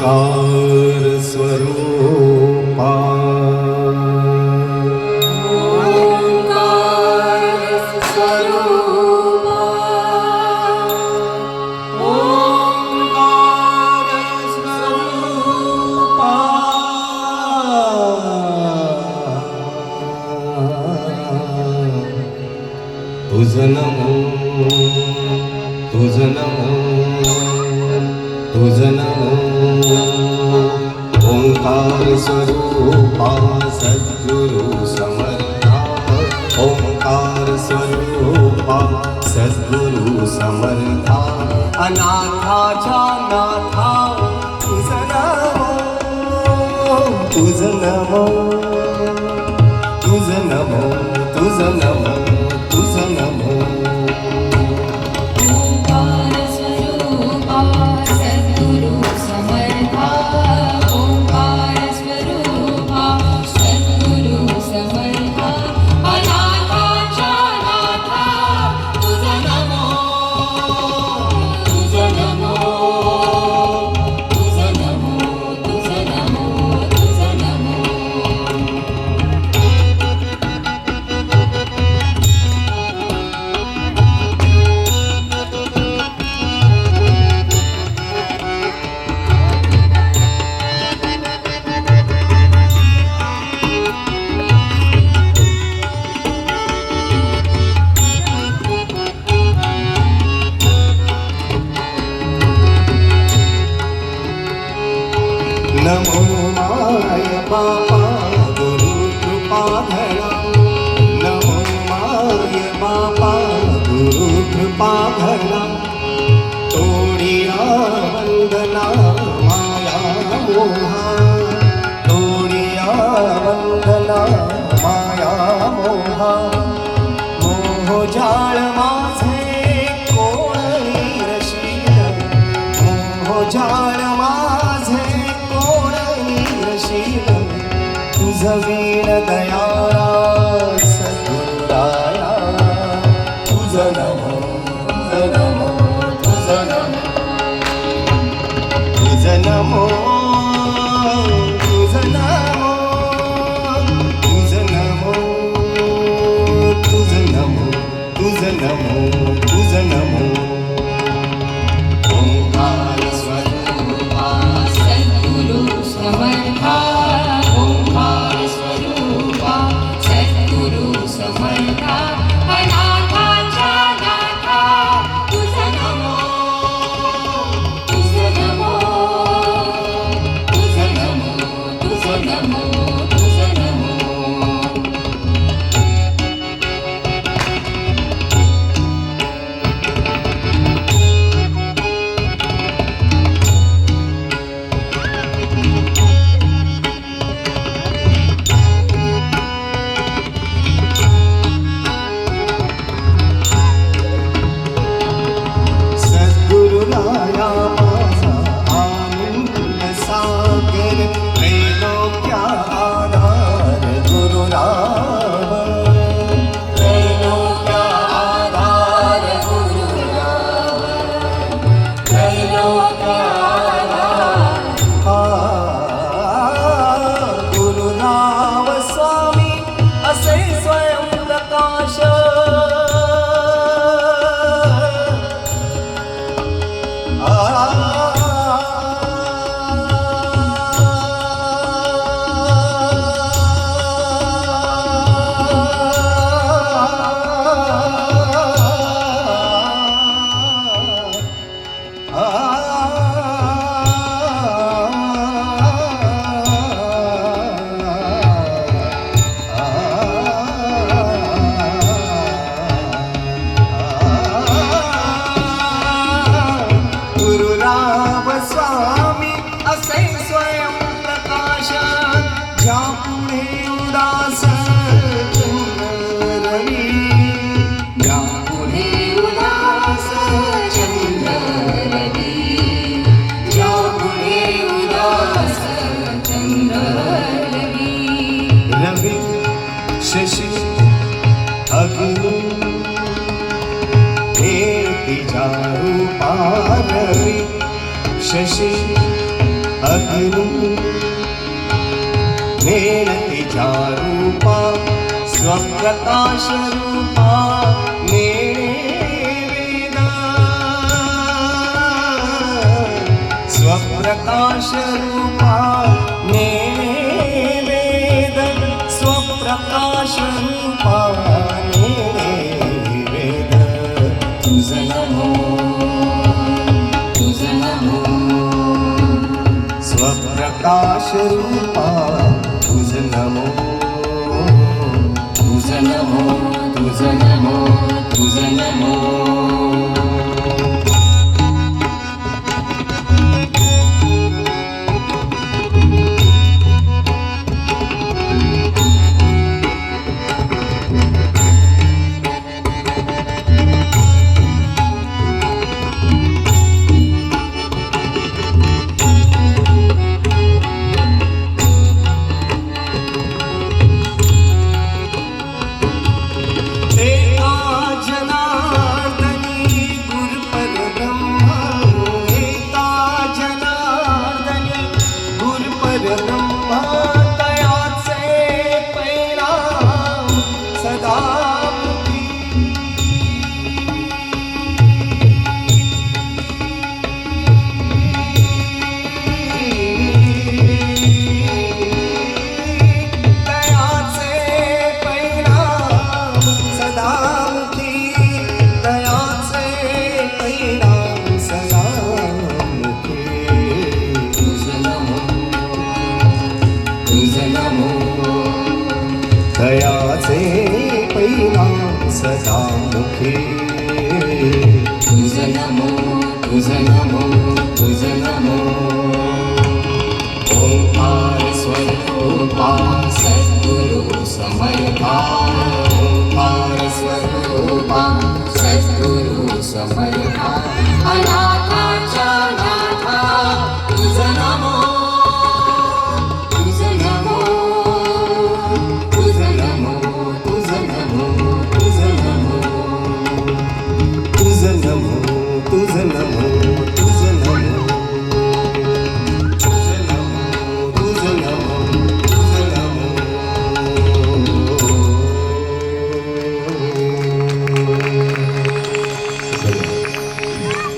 ओंकार स्वरूपा तुझं नमो तुझं नमो तुझं नमो ओंकार स्वरूपा सद्गुरु समर्था ओंकार स्वरूपा सद्गुरु समर्था अनाथाच्या नाथा तुझं नमो तुझं नमो तुझं नमो तुझं नमो तुझं नमो ओंकार स्वरूपा सद्गुरु समर्था ओंकार स्वरूपा सद्गुरु समर्था अनाथाच्या नाथा तुझं नमो तुझं नमो तुझं नमो तुझं नमो तुझं नमो नमो माय बापा गुरु कृपाधरा नमो माय बापा गुरु कृपाधरा तोडिया वंदना माया मोहा तोडिया वंदना माया मोहा मोह जाळ माझे कोणी रशील मोह जाळ माझे तुझं वीण दयाळा सद्गुराया तुझं नमो तुझं नमो तुझं नमो तुझं नमो तुझं नमो तुझं नमो तुझं नमो तुझं नमो ओंकार स्वरूपा सद्गुरु समर्था ओंकार स्वरूपा सद्गुरु समर्था अनाथाच्या नाथा तुझं नमो तुझं नमो तुझं नमो तुझं नमो तुझं नमो सद्गुरुराया माझा आनंद सागर त्रैलोक्या आधार गुरुराव त्रैलोक्या आधार गुरुराव त्रैलोक्या आधार गुरुराव स्वामी असे स्वयं प्रकाश गुरुराव स्वामी असे स्वयं प्रकाश ज्या पुढे उदास चंद्र रवी ज्या पुढे उदास चंद्र रवी ज्या पुढे उदास चंद्र रवी रवी शशी अग्नि हे तिच्या रूपा रवी शशी अग्नी मेणतीच्या रूपा स्वप्रकाश रूपा वेदा स्वप्रकाश रूपा वेद स्वप्रकाश रूपा वेद तुझं नमो तुझं नमो स्वप्रकाश रूपा तुझ नमो तुझं नमो तुझं नमो तुझं नमो दयाचे परिणाम सदा मुखे तुझं नमो तुझं नमो तुझं नमो ओंकार स्वरूपा सद्गुरु समर्था ओंकार स्वरूपा सद्गुरु समर्था